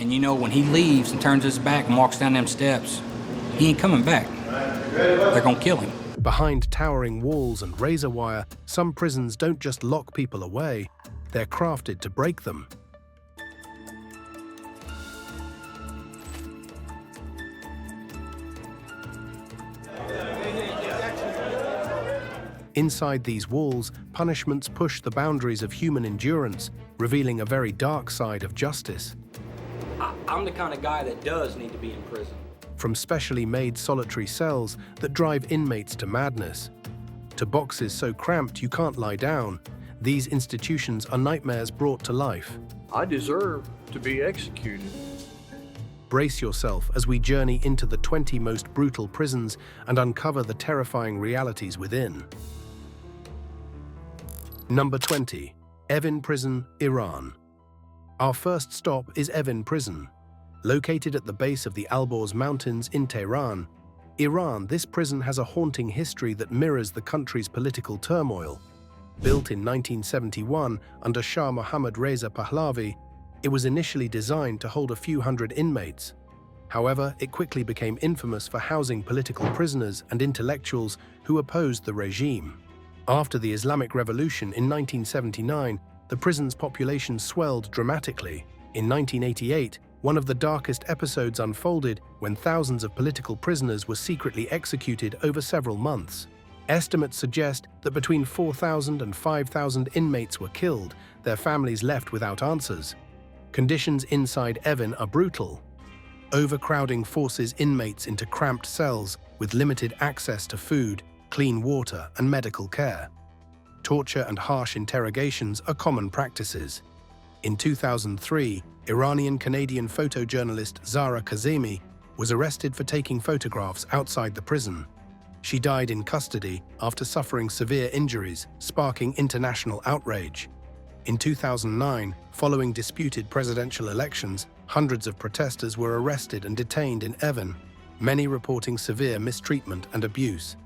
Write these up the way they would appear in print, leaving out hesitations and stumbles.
And you know, when he leaves and turns his back and walks down them steps, he ain't coming back. They're gonna kill him. Behind towering walls and razor wire, some prisons don't just lock people away, they're crafted to break them. Inside these walls, punishments push the boundaries of human endurance, revealing a very dark side of justice. I'm the kind of guy that does need to be in prison. From specially made solitary cells that drive inmates to madness, to boxes so cramped you can't lie down, these institutions are nightmares brought to life. I deserve to be executed. Brace yourself as we journey into the 20 most brutal prisons and uncover the terrifying realities within. Number 20. Evin Prison, Iran. Our first stop is Evin Prison. Located at the base of the Alborz Mountains in Tehran, Iran, this prison has a haunting history that mirrors the country's political turmoil. Built in 1971 under Shah Mohammad Reza Pahlavi, it was initially designed to hold a few hundred inmates. However, it quickly became infamous for housing political prisoners and intellectuals who opposed the regime. After the Islamic Revolution in 1979, the prison's population swelled dramatically. In 1988, one of the darkest episodes unfolded when thousands of political prisoners were secretly executed over several months. Estimates suggest that between 4,000 and 5,000 inmates were killed, their families left without answers. Conditions inside Evin are brutal. Overcrowding forces inmates into cramped cells with limited access to food, clean water, and medical care. Torture and harsh interrogations are common practices. In 2003, Iranian-Canadian photojournalist Zara Kazemi was arrested for taking photographs outside the prison. She died in custody after suffering severe injuries, sparking international outrage. In 2009, following disputed presidential elections, hundreds of protesters were arrested and detained in Evin, many reporting severe mistreatment and abuse.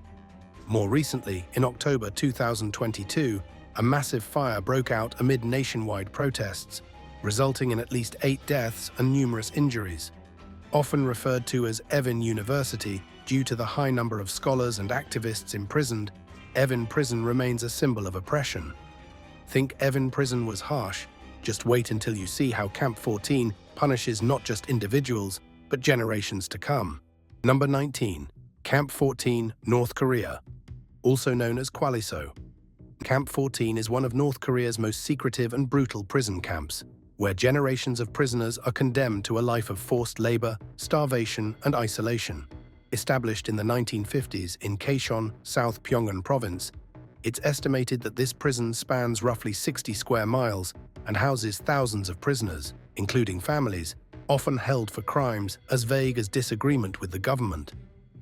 More recently, in October 2022, a massive fire broke out amid nationwide protests, resulting in at least 8 deaths and numerous injuries. Often referred to as Evin University due to the high number of scholars and activists imprisoned, Evin Prison remains a symbol of oppression. Think Evin Prison was harsh? Just wait until you see how Camp 14 punishes not just individuals, but generations to come. Number 19. Camp 14, North Korea. Also known as Kwaliso. Camp 14 is one of North Korea's most secretive and brutal prison camps, where generations of prisoners are condemned to a life of forced labor, starvation, and isolation. Established in the 1950s in Kaesong, South Pyongan Province, it's estimated that this prison spans roughly 60 square miles and houses thousands of prisoners, including families, often held for crimes as vague as disagreement with the government.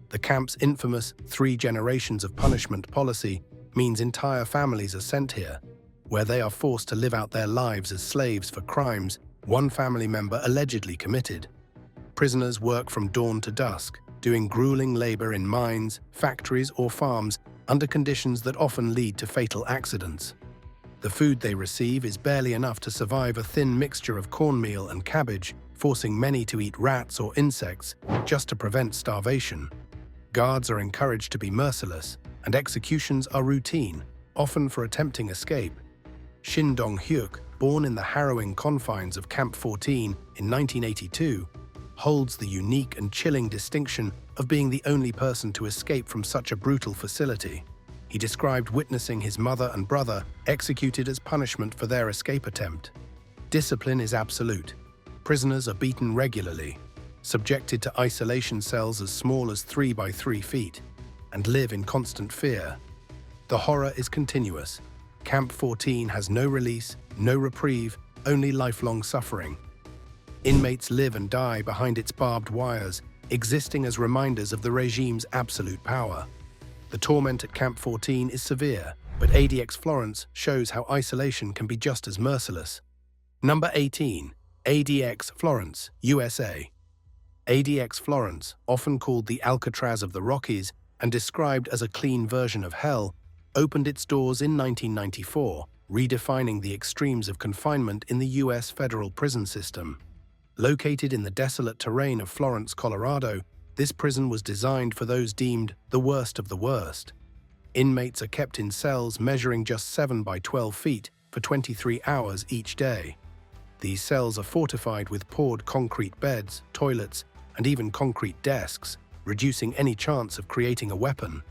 The camp's infamous 3 generations of punishment policy means entire families are sent here, where they are forced to live out their lives as slaves for crimes one family member allegedly committed. Prisoners work from dawn to dusk, doing grueling labor in mines, factories, or farms under conditions that often lead to fatal accidents. The food they receive is barely enough to survive a thin mixture of cornmeal and cabbage, forcing many to eat rats or insects just to prevent starvation. Guards are encouraged to be merciless, and executions are routine, often for attempting escape. Shin Dong-hyuk, born in the harrowing confines of Camp 14 in 1982, holds the unique and chilling distinction of being the only person to escape from such a brutal facility. He described witnessing his mother and brother executed as punishment for their escape attempt. Discipline is absolute. Prisoners are beaten regularly, subjected to isolation cells as small as 3 by 3 feet, and live in constant fear. The horror is continuous. Camp 14 has no release, no reprieve, only lifelong suffering. Inmates live and die behind its barbed wires, existing as reminders of the regime's absolute power. The torment at Camp 14 is severe, but ADX Florence shows how isolation can be just as merciless. Number 18. ADX Florence, USA. ADX Florence, often called the Alcatraz of the Rockies and described as a clean version of hell, opened its doors in 1994, redefining the extremes of confinement in the U.S. federal prison system. Located in the desolate terrain of Florence, Colorado, this prison was designed for those deemed the worst of the worst. Inmates are kept in cells measuring just 7 by 12 feet for 23 hours each day. These cells are fortified with poured concrete beds, toilets, and even concrete desks, reducing any chance of creating a weapon.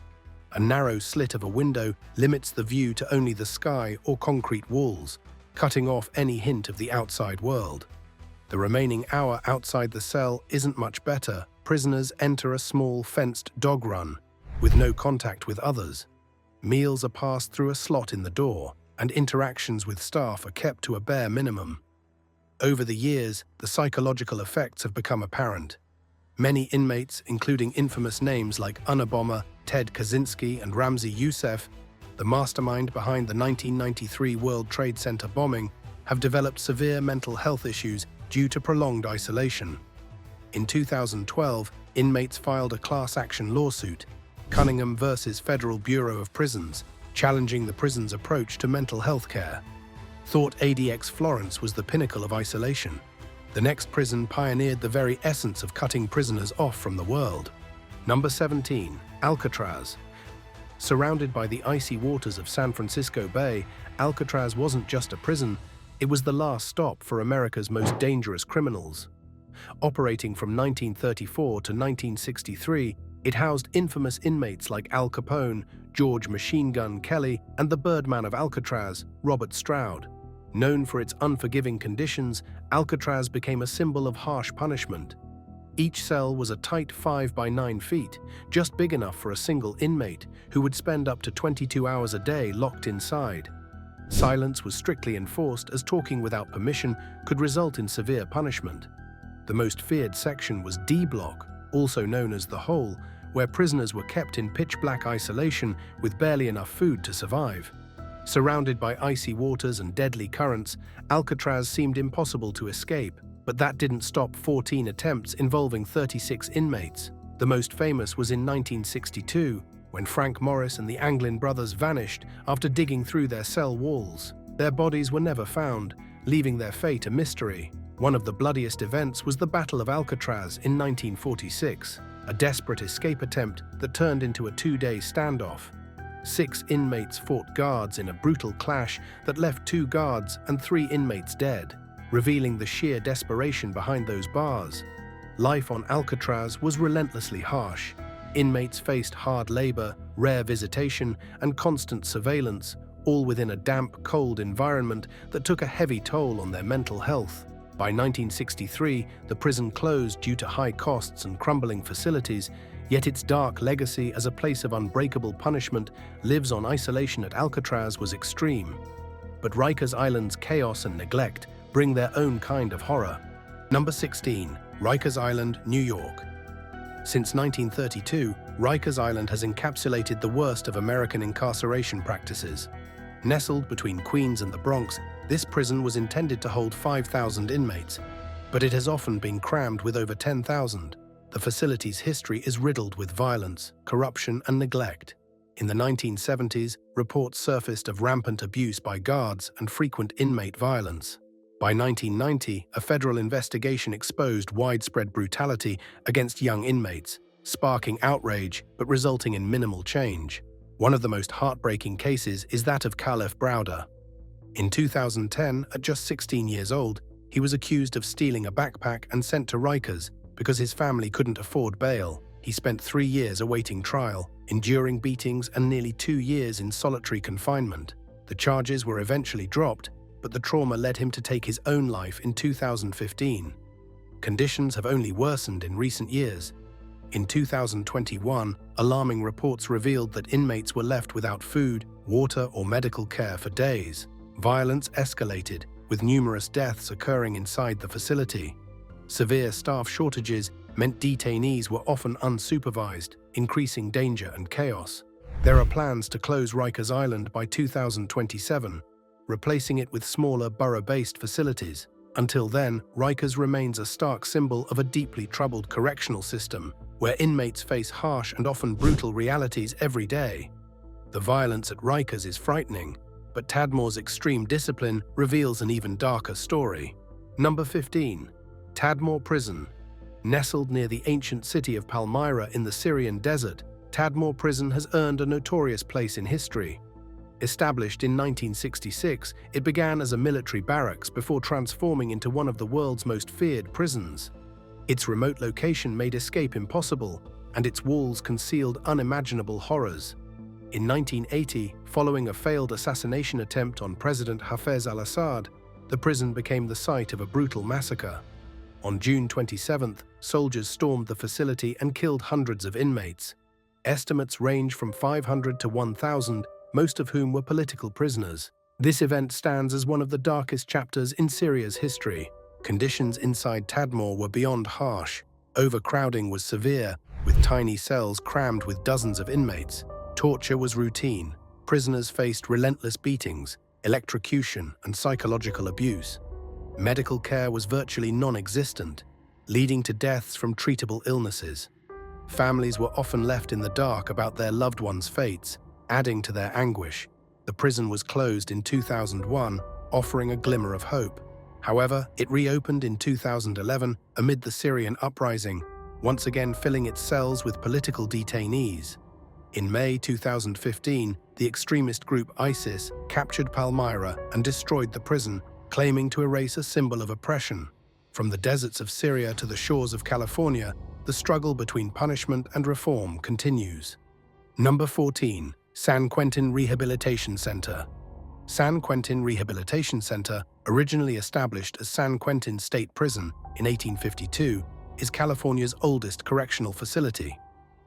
A narrow slit of a window limits the view to only the sky or concrete walls, cutting off any hint of the outside world. The remaining hour outside the cell isn't much better. Prisoners enter a small fenced dog run, with no contact with others. Meals are passed through a slot in the door, and interactions with staff are kept to a bare minimum. Over the years, the psychological effects have become apparent. Many inmates, including infamous names like Unabomber, Ted Kaczynski, and Ramzi Youssef, the mastermind behind the 1993 World Trade Center bombing, have developed severe mental health issues due to prolonged isolation. In 2012, inmates filed a class action lawsuit, Cunningham versus Federal Bureau of Prisons, challenging the prison's approach to mental health care. Thought ADX Florence was the pinnacle of isolation. The next prison pioneered the very essence of cutting prisoners off from the world. Number 17, Alcatraz. Surrounded by the icy waters of San Francisco Bay, Alcatraz wasn't just a prison, it was the last stop for America's most dangerous criminals. Operating from 1934 to 1963, it housed infamous inmates like Al Capone, George Machine Gun Kelly, and the Birdman of Alcatraz, Robert Stroud. Known for its unforgiving conditions, Alcatraz became a symbol of harsh punishment. Each cell was a tight 5 by 9 feet, just big enough for a single inmate, who would spend up to 22 hours a day locked inside. Silence was strictly enforced, as talking without permission could result in severe punishment. The most feared section was D Block, also known as the Hole, where prisoners were kept in pitch-black isolation with barely enough food to survive. Surrounded by icy waters and deadly currents, Alcatraz seemed impossible to escape, but that didn't stop 14 attempts involving 36 inmates. The most famous was in 1962, when Frank Morris and the Anglin brothers vanished after digging through their cell walls. Their bodies were never found, leaving their fate a mystery. One of the bloodiest events was the Battle of Alcatraz in 1946, a desperate escape attempt that turned into a 2-day standoff. 6 inmates fought guards in a brutal clash that left 2 guards and 3 inmates dead, revealing the sheer desperation behind those bars. Life on Alcatraz was relentlessly harsh. Inmates faced hard labor, rare visitation, and constant surveillance, all within a damp, cold environment that took a heavy toll on their mental health. By 1963, the prison closed due to high costs and crumbling facilities, yet its dark legacy as a place of unbreakable punishment lives on. Isolation at Alcatraz was extreme. But Rikers Island's chaos and neglect bring their own kind of horror. Number 16, Rikers Island, New York. Since 1932, Rikers Island has encapsulated the worst of American incarceration practices. Nestled between Queens and the Bronx, this prison was intended to hold 5,000 inmates, but it has often been crammed with over 10,000. The facility's history is riddled with violence, corruption, and neglect. In the 1970s, reports surfaced of rampant abuse by guards and frequent inmate violence. By 1990, a federal investigation exposed widespread brutality against young inmates, sparking outrage but resulting in minimal change. One of the most heartbreaking cases is that of Khalif Browder. In 2010, at just 16 years old, he was accused of stealing a backpack and sent to Rikers because his family couldn't afford bail. He spent 3 years awaiting trial, enduring beatings and nearly 2 years in solitary confinement. The charges were eventually dropped, but the trauma led him to take his own life in 2015. Conditions have only worsened in recent years. In 2021, alarming reports revealed that inmates were left without food, water, or medical care for days. Violence escalated, with numerous deaths occurring inside the facility. Severe staff shortages meant detainees were often unsupervised, increasing danger and chaos. There are plans to close Rikers Island by 2027, replacing it with smaller borough-based facilities. Until then, Rikers remains a stark symbol of a deeply troubled correctional system, where inmates face harsh and often brutal realities every day. The violence at Rikers is frightening, but Tadmore's extreme discipline reveals an even darker story. Number 15. Tadmor Prison. Nestled near the ancient city of Palmyra in the Syrian desert, Tadmor Prison has earned a notorious place in history. Established in 1966, it began as a military barracks before transforming into one of the world's most feared prisons. Its remote location made escape impossible, and its walls concealed unimaginable horrors. In 1980, following a failed assassination attempt on President Hafez al-Assad, the prison became the site of a brutal massacre. On June 27th, soldiers stormed the facility and killed hundreds of inmates. Estimates range from 500 to 1,000, most of whom were political prisoners. This event stands as one of the darkest chapters in Syria's history. Conditions inside Tadmor were beyond harsh. Overcrowding was severe, with tiny cells crammed with dozens of inmates. Torture was routine. Prisoners faced relentless beatings, electrocution, and psychological abuse. Medical care was virtually non-existent, leading to deaths from treatable illnesses. Families were often left in the dark about their loved ones' fates, adding to their anguish. The prison was closed in 2001, offering a glimmer of hope. However, it reopened in 2011 amid the Syrian uprising, once again filling its cells with political detainees. In May 2015, the extremist group ISIS captured Palmyra and destroyed the prison, claiming to erase a symbol of oppression. From the deserts of Syria to the shores of California, the struggle between punishment and reform continues. Number 14. San Quentin Rehabilitation Center. San Quentin Rehabilitation Center, originally established as San Quentin State Prison in 1852, is California's oldest correctional facility.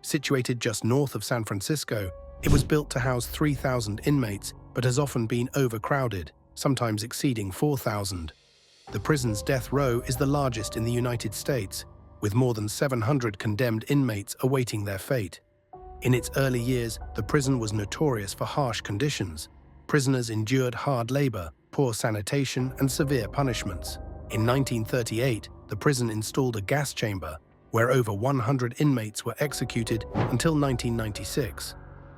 Situated just north of San Francisco, it was built to house 3,000 inmates, but has often been overcrowded, sometimes exceeding 4,000. The prison's death row is the largest in the United States, with more than 700 condemned inmates awaiting their fate. In its early years, the prison was notorious for harsh conditions. Prisoners endured hard labor, poor sanitation, and severe punishments. In 1938, the prison installed a gas chamber, where over 100 inmates were executed until 1996.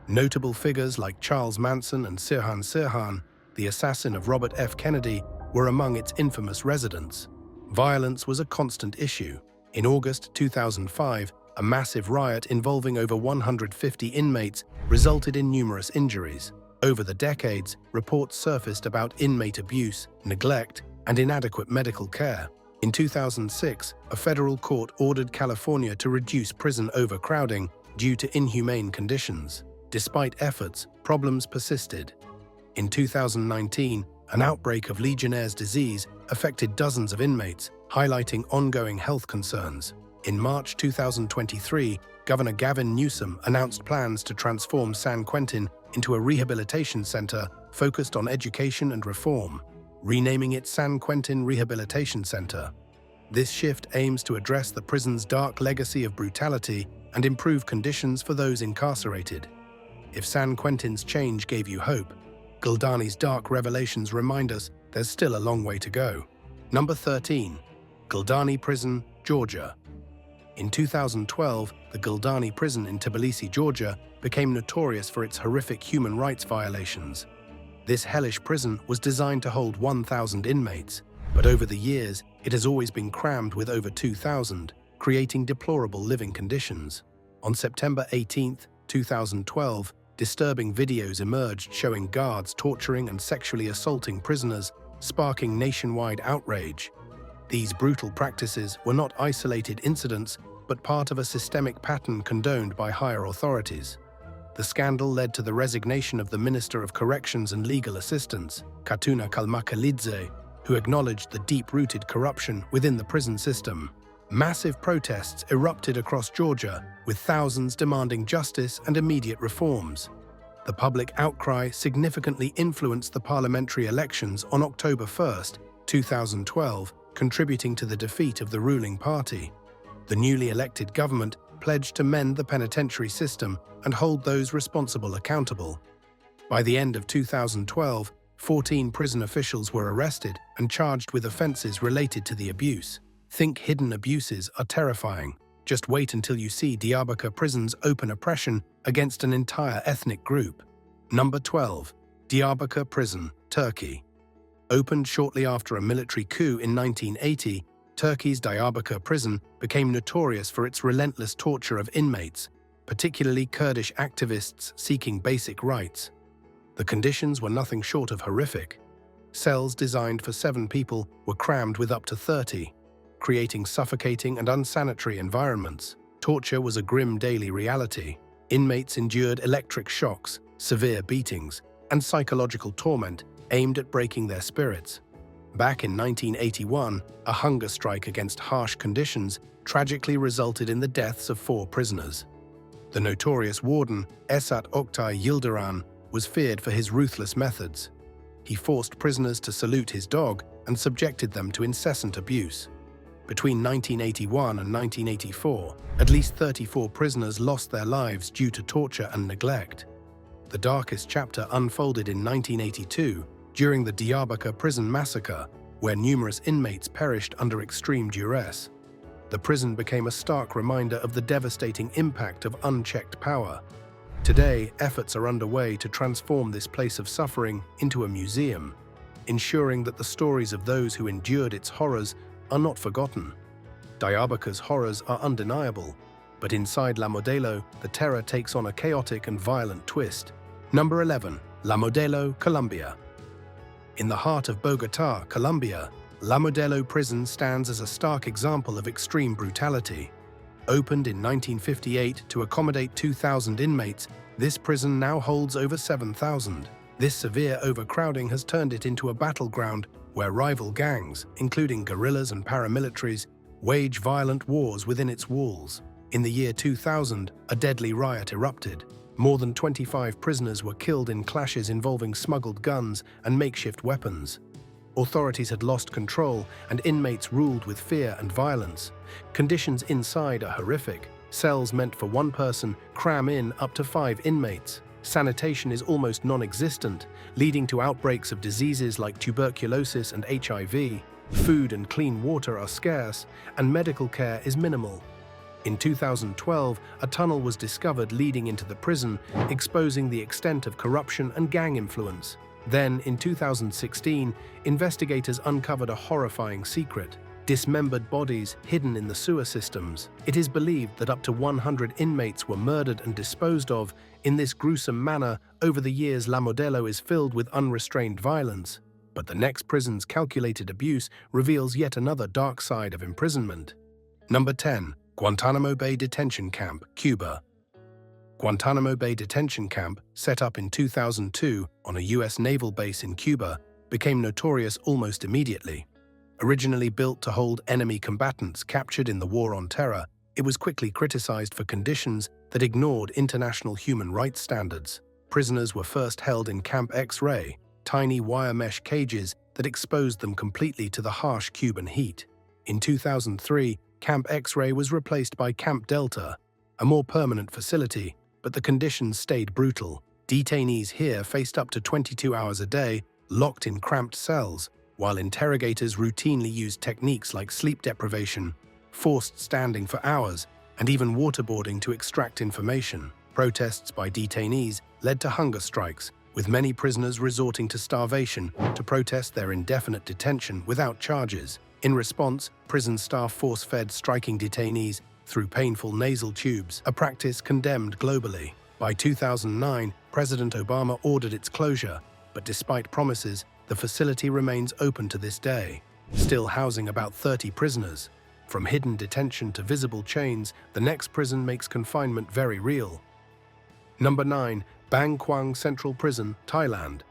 Notable figures like Charles Manson and Sirhan Sirhan, the assassin of Robert F. Kennedy, were among its infamous residents. Violence was a constant issue. In August 2005, a massive riot involving over 150 inmates resulted in numerous injuries. Over the decades, reports surfaced about inmate abuse, neglect, and inadequate medical care. In 2006, a federal court ordered California to reduce prison overcrowding due to inhumane conditions. Despite efforts, problems persisted. In 2019, an outbreak of Legionnaire's disease affected dozens of inmates, highlighting ongoing health concerns. In March 2023, Governor Gavin Newsom announced plans to transform San Quentin into a rehabilitation center focused on education and reform, renaming it San Quentin Rehabilitation Center. This shift aims to address the prison's dark legacy of brutality and improve conditions for those incarcerated. If San Quentin's change gave you hope, Guldani's dark revelations remind us there's still a long way to go. Number 13. Guldani Prison, Georgia. In 2012, the Guldani Prison in Tbilisi, Georgia, became notorious for its horrific human rights violations. This hellish prison was designed to hold 1,000 inmates, but over the years, it has always been crammed with over 2,000, creating deplorable living conditions. On September 18, 2012, disturbing videos emerged showing guards torturing and sexually assaulting prisoners, sparking nationwide outrage. These brutal practices were not isolated incidents, but part of a systemic pattern condoned by higher authorities. The scandal led to the resignation of the Minister of Corrections and Legal Assistance, Katuna Kalmakalidze, who acknowledged the deep-rooted corruption within the prison system. Massive protests erupted across Georgia, with thousands demanding justice and immediate reforms. The public outcry significantly influenced the parliamentary elections on October 1, 2012, contributing to the defeat of the ruling party. The newly elected government pledged to mend the penitentiary system and hold those responsible accountable. By the end of 2012, 14 prison officials were arrested and charged with offenses related to the abuse. Think hidden abuses are terrifying. Just wait until you see Diyarbakir Prison's open oppression against an entire ethnic group. Number 12. Diyarbakir Prison, Turkey. Opened shortly after a military coup in 1980, Turkey's Diyarbakir prison became notorious for its relentless torture of inmates, particularly Kurdish activists seeking basic rights. The conditions were nothing short of horrific. Cells designed for 7 people were crammed with up to 30, creating suffocating and unsanitary environments. Torture was a grim daily reality. Inmates endured electric shocks, severe beatings, and psychological torment aimed at breaking their spirits. Back in 1981, a hunger strike against harsh conditions tragically resulted in the deaths of 4 prisoners. The notorious warden, Esat Oktay Yildiran, was feared for his ruthless methods. He forced prisoners to salute his dog and subjected them to incessant abuse. Between 1981 and 1984, at least 34 prisoners lost their lives due to torture and neglect. The darkest chapter unfolded in 1982 during the Diyarbakir prison massacre, where numerous inmates perished under extreme duress. The prison became a stark reminder of the devastating impact of unchecked power. Today, efforts are underway to transform this place of suffering into a museum, ensuring that the stories of those who endured its horrors are not forgotten. Diyarbakir's horrors are undeniable, but inside La Modelo, the terror takes on a chaotic and violent twist. Number 11. La Modelo, Colombia. In the heart of Bogotá, Colombia, La Modelo prison stands as a stark example of extreme brutality. Opened in 1958 to accommodate 2,000 inmates, this prison now holds over 7,000. This severe overcrowding has turned it into a battleground where rival gangs, including guerrillas and paramilitaries, wage violent wars within its walls. In the year 2000, a deadly riot erupted. More than 25 prisoners were killed in clashes involving smuggled guns and makeshift weapons. Authorities had lost control, and inmates ruled with fear and violence. Conditions inside are horrific. Cells meant for 1 person cram in up to 5 inmates. Sanitation is almost non-existent, leading to outbreaks of diseases like tuberculosis and HIV. Food and clean water are scarce, and medical care is minimal. In 2012, a tunnel was discovered leading into the prison, exposing the extent of corruption and gang influence. Then, in 2016, investigators uncovered a horrifying secret: dismembered bodies hidden in the sewer systems. It is believed that up to 100 inmates were murdered and disposed of in this gruesome manner. Over the years, La Modelo is filled with unrestrained violence. But the next prison's calculated abuse reveals yet another dark side of imprisonment. Number 10. Guantanamo Bay Detention Camp, Cuba. Guantanamo Bay Detention Camp, set up in 2002 on a U.S. naval base in Cuba, became notorious almost immediately. Originally built to hold enemy combatants captured in the War on Terror, it was quickly criticized for conditions that ignored international human rights standards. Prisoners were first held in Camp X-Ray, tiny wire mesh cages that exposed them completely to the harsh Cuban heat. In 2003, Camp X-Ray was replaced by Camp Delta, a more permanent facility, but the conditions stayed brutal. Detainees here faced up to 22 hours a day, locked in cramped cells, while interrogators routinely used techniques like sleep deprivation, forced standing for hours, and even waterboarding to extract information. Protests by detainees led to hunger strikes, with many prisoners resorting to starvation to protest their indefinite detention without charges. In response, prison staff force-fed striking detainees through painful nasal tubes, a practice condemned globally. By 2009, President Obama ordered its closure, but despite promises, the facility remains open to this day, still housing about 30 prisoners. From hidden detention to visible chains, the next prison makes confinement very real. Number 9. Bang Kwang Central Prison, Thailand.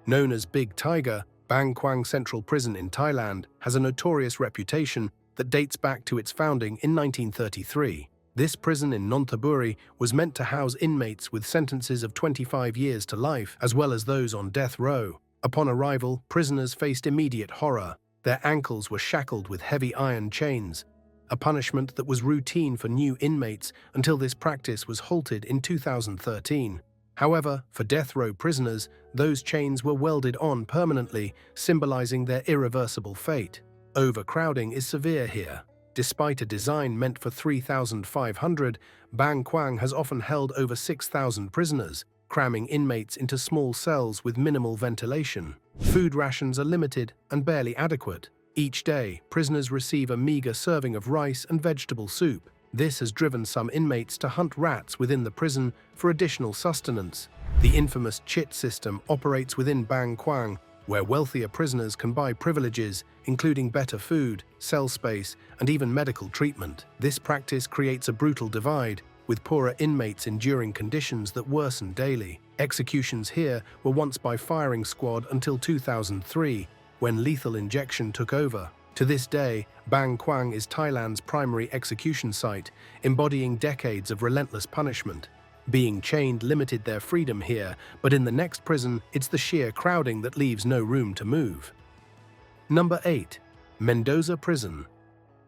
Known as Big Tiger, Bang Kwang Central Prison in Thailand has a notorious reputation that dates back to its founding in 1933. This prison in Nonthaburi was meant to house inmates with sentences of 25 years to life, as well as those on death row. Upon arrival, prisoners faced immediate horror. Their ankles were shackled with heavy iron chains, a punishment that was routine for new inmates until this practice was halted in 2013. However, for death row prisoners, those chains were welded on permanently, symbolizing their irreversible fate. Overcrowding is severe here. Despite a design meant for 3,500, Bang Kwang has often held over 6,000 prisoners, cramming inmates into small cells with minimal ventilation. Food rations are limited and barely adequate. Each day, prisoners receive a meager serving of rice and vegetable soup. This has driven some inmates to hunt rats within the prison for additional sustenance. The infamous chit system operates within Bang Kwang, where wealthier prisoners can buy privileges, including better food, cell space, and even medical treatment. This practice creates a brutal divide, with poorer inmates enduring conditions that worsen daily. Executions here were once by firing squad until 2003, when lethal injection took over. To this day, Bang Kwang is Thailand's primary execution site, embodying decades of relentless punishment. Being chained limited their freedom here, but in the next prison, it's the sheer crowding that leaves no room to move. Number 8. Mendoza Prison.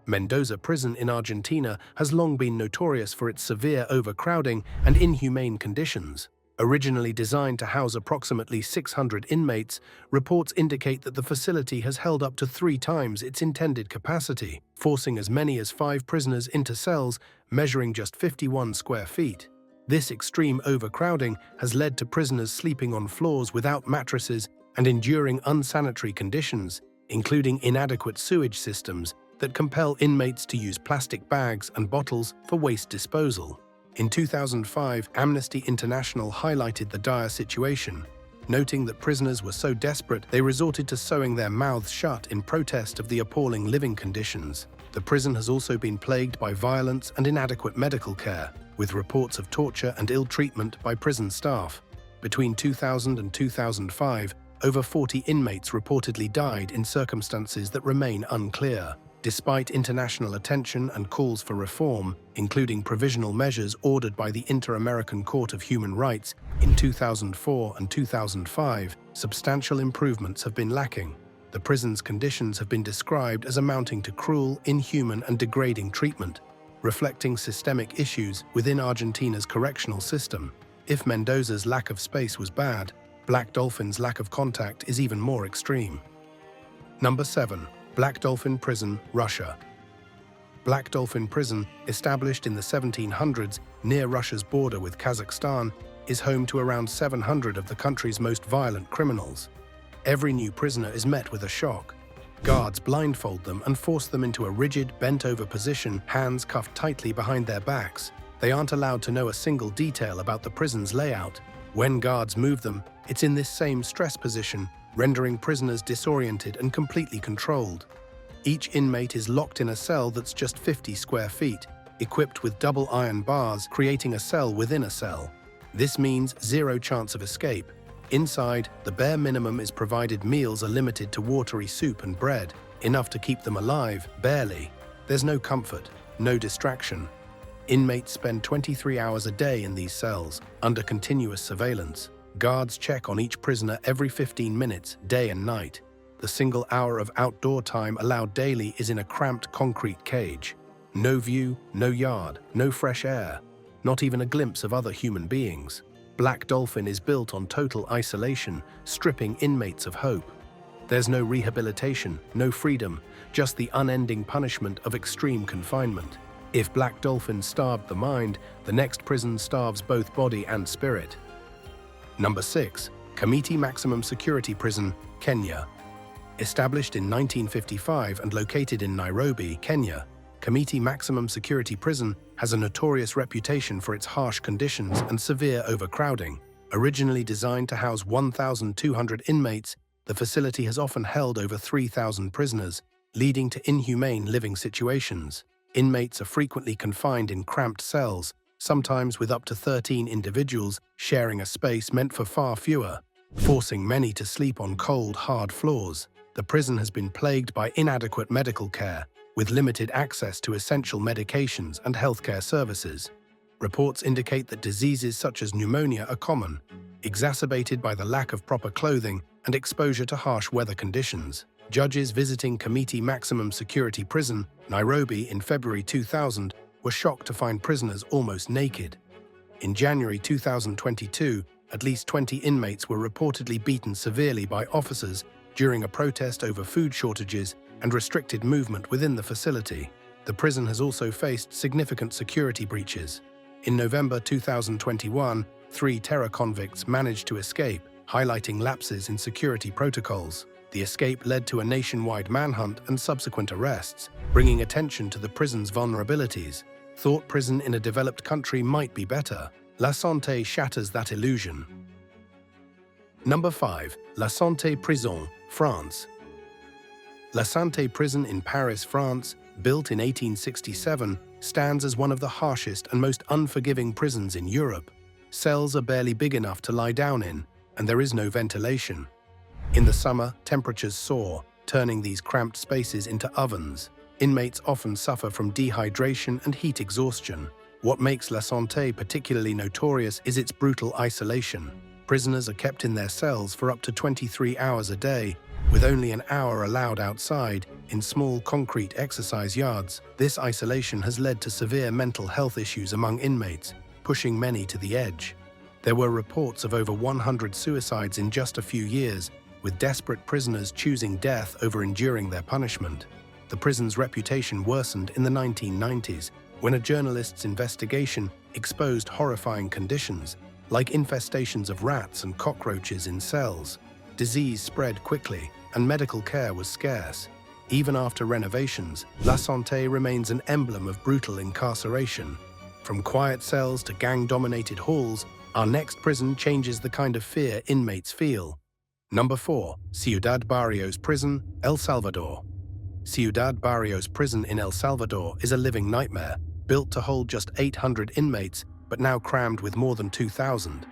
Mendoza Prison in Argentina has long been notorious for its severe overcrowding and inhumane conditions. Originally designed to house approximately 600 inmates, reports indicate that the facility has held up to 3 times its intended capacity, forcing as many as 5 prisoners into cells measuring just 51 square feet. This extreme overcrowding has led to prisoners sleeping on floors without mattresses and enduring unsanitary conditions, including inadequate sewage systems that compel inmates to use plastic bags and bottles for waste disposal. In 2005, Amnesty International highlighted the dire situation, noting that prisoners were so desperate they resorted to sewing their mouths shut in protest of the appalling living conditions. The prison has also been plagued by violence and inadequate medical care, with reports of torture and ill treatment by prison staff. Between 2000 and 2005, over 40 inmates reportedly died in circumstances that remain unclear. Despite international attention and calls for reform, including provisional measures ordered by the Inter-American Court of Human Rights in 2004 and 2005, substantial improvements have been lacking. The prison's conditions have been described as amounting to cruel, inhuman, and degrading treatment, reflecting systemic issues within Argentina's correctional system. If Mendoza's lack of space was bad, Black Dolphin's lack of contact is even more extreme. Number 7. Black Dolphin Prison, Russia. Black Dolphin Prison, established in the 1700s near Russia's border with Kazakhstan, is home to around 700 of the country's most violent criminals. Every new prisoner is met with a shock. Guards blindfold them and force them into a rigid, bent-over position, hands cuffed tightly behind their backs. They aren't allowed to know a single detail about the prison's layout. When guards move them, it's in this same stress position, rendering prisoners disoriented and completely controlled. Each inmate is locked in a cell that's just 50 square feet, equipped with double iron bars, creating a cell within a cell. This means zero chance of escape. Inside, the bare minimum is provided. Meals are limited to watery soup and bread, enough to keep them alive, barely. There's no comfort, no distraction. Inmates spend 23 hours a day in these cells, under continuous surveillance. Guards check on each prisoner every 15 minutes, day and night. The single hour of outdoor time allowed daily is in a cramped concrete cage. No view, no yard, no fresh air, not even a glimpse of other human beings. Black Dolphin is built on total isolation, stripping inmates of hope. There's no rehabilitation, no freedom, just the unending punishment of extreme confinement. If Black Dolphin starved the mind, the next prison starves both body and spirit. Number 6. Kamiti Maximum Security Prison, Kenya. Established in 1955 and located in Nairobi, Kenya, Kamiti Maximum Security Prison has a notorious reputation for its harsh conditions and severe overcrowding. Originally designed to house 1,200 inmates, the facility has often held over 3,000 prisoners, leading to inhumane living situations. Inmates are frequently confined in cramped cells, sometimes with up to 13 individuals sharing a space meant for far fewer, forcing many to sleep on cold, hard floors. The prison has been plagued by inadequate medical care, with limited access to essential medications and healthcare services. Reports indicate that diseases such as pneumonia are common, exacerbated by the lack of proper clothing and exposure to harsh weather conditions. Judges visiting Kamiti Maximum Security Prison, Nairobi, in February 2000 were shocked to find prisoners almost naked. In January 2022, at least 20 inmates were reportedly beaten severely by officers during a protest over food shortages and restricted movement within the facility. The prison has also faced significant security breaches. In November 2021, 3 terror convicts managed to escape, highlighting lapses in security protocols. The escape led to a nationwide manhunt and subsequent arrests, bringing attention to the prison's vulnerabilities. Thought prison in a developed country might be better. La Santé shatters that illusion. Number 5. La Santé Prison, France. La Santé Prison in Paris, France, built in 1867, stands as one of the harshest and most unforgiving prisons in Europe. Cells are barely big enough to lie down in, and there is no ventilation. In the summer, temperatures soar, turning these cramped spaces into ovens. Inmates often suffer from dehydration and heat exhaustion. What makes La Santé particularly notorious is its brutal isolation. Prisoners are kept in their cells for up to 23 hours a day, with only an hour allowed outside, in small concrete exercise yards. This isolation has led to severe mental health issues among inmates, pushing many to the edge. There were reports of over 100 suicides in just a few years, with desperate prisoners choosing death over enduring their punishment. The prison's reputation worsened in the 1990s, when a journalist's investigation exposed horrifying conditions, like infestations of rats and cockroaches in cells. Disease spread quickly, and medical care was scarce. Even after renovations, La Santé remains an emblem of brutal incarceration. From quiet cells to gang-dominated halls, our next prison changes the kind of fear inmates feel. Number 4. Ciudad Barrios Prison, El Salvador. Ciudad Barrios Prison in El Salvador is a living nightmare, built to hold just 800 inmates, but now crammed with more than 2,000.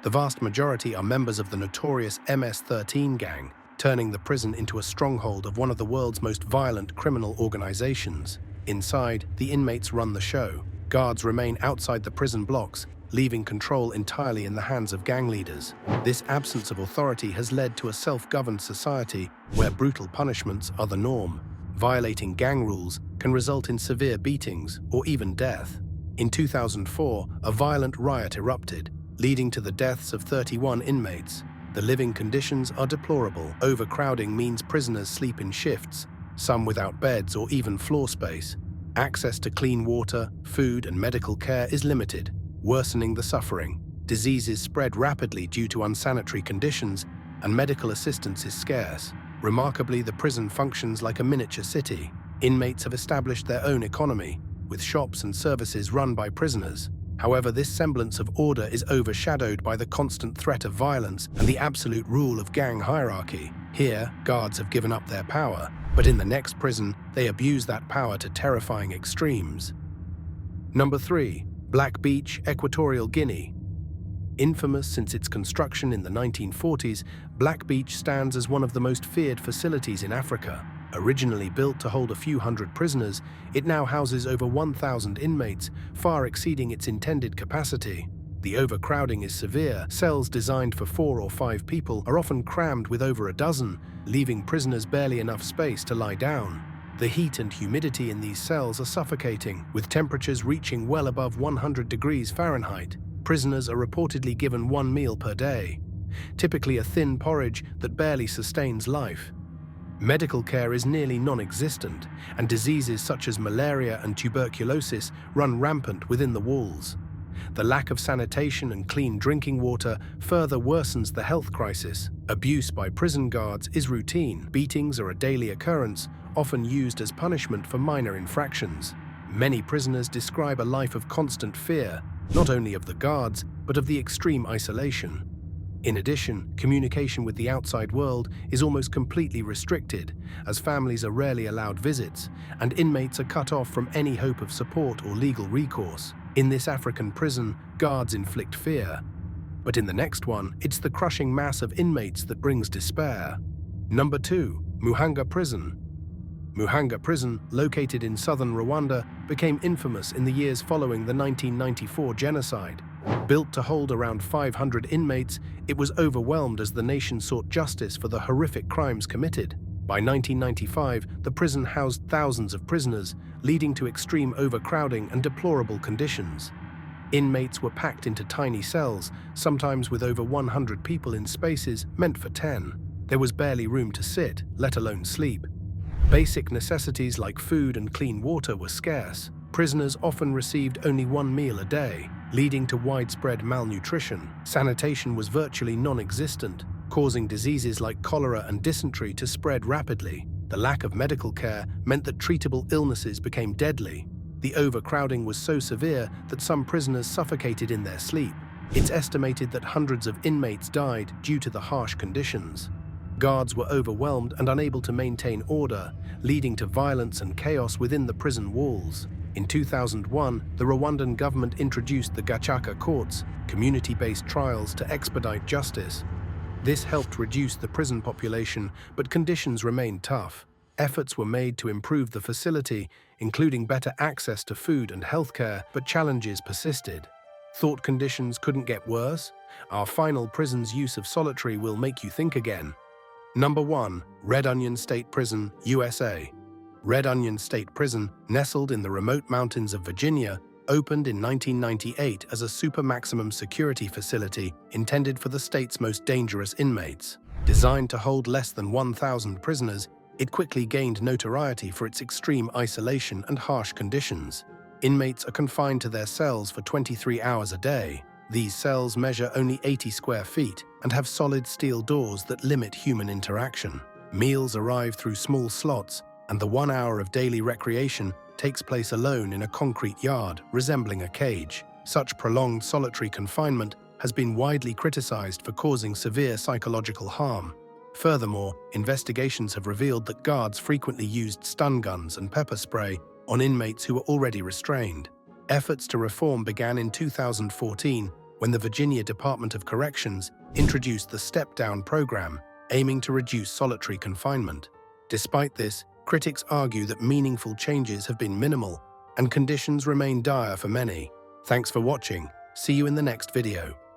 The vast majority are members of the notorious MS-13 gang, turning the prison into a stronghold of one of the world's most violent criminal organizations. Inside, the inmates run the show. Guards remain outside the prison blocks, leaving control entirely in the hands of gang leaders. This absence of authority has led to a self-governed society where brutal punishments are the norm. Violating gang rules can result in severe beatings or even death. In 2004, a violent riot erupted, leading to the deaths of 31 inmates. The living conditions are deplorable. Overcrowding means prisoners sleep in shifts, some without beds or even floor space. Access to clean water, food, and medical care is limited, worsening the suffering. Diseases spread rapidly due to unsanitary conditions, and medical assistance is scarce. Remarkably, the prison functions like a miniature city. Inmates have established their own economy, with shops and services run by prisoners. However, this semblance of order is overshadowed by the constant threat of violence and the absolute rule of gang hierarchy. Here, guards have given up their power, but in the next prison, they abuse that power to terrifying extremes. Number 3. Black Beach, Equatorial Guinea. Infamous since its construction in the 1940s, Black Beach stands as one of the most feared facilities in Africa. Originally built to hold a few hundred prisoners, it now houses over 1,000 inmates, far exceeding its intended capacity. The overcrowding is severe. Cells designed for 4 or 5 people are often crammed with over a dozen, leaving prisoners barely enough space to lie down. The heat and humidity in these cells are suffocating, with temperatures reaching well above 100 degrees Fahrenheit. Prisoners are reportedly given 1 meal per day, typically a thin porridge that barely sustains life. Medical care is nearly non-existent, and diseases such as malaria and tuberculosis run rampant within the walls. The lack of sanitation and clean drinking water further worsens the health crisis. Abuse by prison guards is routine. Beatings are a daily occurrence, often used as punishment for minor infractions. Many prisoners describe a life of constant fear, not only of the guards, but of the extreme isolation. In addition, communication with the outside world is almost completely restricted, as families are rarely allowed visits, and inmates are cut off from any hope of support or legal recourse. In this African prison, guards inflict fear. But in the next one, it's the crushing mass of inmates that brings despair. Number 2. Muhanga Prison. Muhanga Prison, located in southern Rwanda, became infamous in the years following the 1994 genocide. Built to hold around 500 inmates, it was overwhelmed as the nation sought justice for the horrific crimes committed. By 1995, the prison housed thousands of prisoners, leading to extreme overcrowding and deplorable conditions. Inmates were packed into tiny cells, sometimes with over 100 people in spaces meant for 10. There was barely room to sit, let alone sleep. Basic necessities like food and clean water were scarce. Prisoners often received only 1 meal a day, leading to widespread malnutrition. Sanitation was virtually non-existent, causing diseases like cholera and dysentery to spread rapidly. The lack of medical care meant that treatable illnesses became deadly. The overcrowding was so severe that some prisoners suffocated in their sleep. It's estimated that hundreds of inmates died due to the harsh conditions. Guards were overwhelmed and unable to maintain order, leading to violence and chaos within the prison walls. In 2001, the Rwandan government introduced the Gacaca courts, community-based trials to expedite justice. This helped reduce the prison population, but conditions remained tough. Efforts were made to improve the facility, including better access to food and healthcare, but challenges persisted. Thought conditions couldn't get worse? Our final prison's use of solitary will make you think again. Number 1. Red Onion State Prison, USA. Red Onion State Prison, nestled in the remote mountains of Virginia, opened in 1998 as a super maximum security facility intended for the state's most dangerous inmates. Designed to hold less than 1,000 prisoners, it quickly gained notoriety for its extreme isolation and harsh conditions. Inmates are confined to their cells for 23 hours a day. These cells measure only 80 square feet and have solid steel doors that limit human interaction. Meals arrive through small slots, and the 1 hour of daily recreation takes place alone in a concrete yard, resembling a cage. Such prolonged solitary confinement has been widely criticized for causing severe psychological harm. Furthermore, investigations have revealed that guards frequently used stun guns and pepper spray on inmates who were already restrained. Efforts to reform began in 2014 when the Virginia Department of Corrections introduced the step-down program, aiming to reduce solitary confinement. Despite this, critics argue that meaningful changes have been minimal and conditions remain dire for many. Thanks for watching. See you in the next video.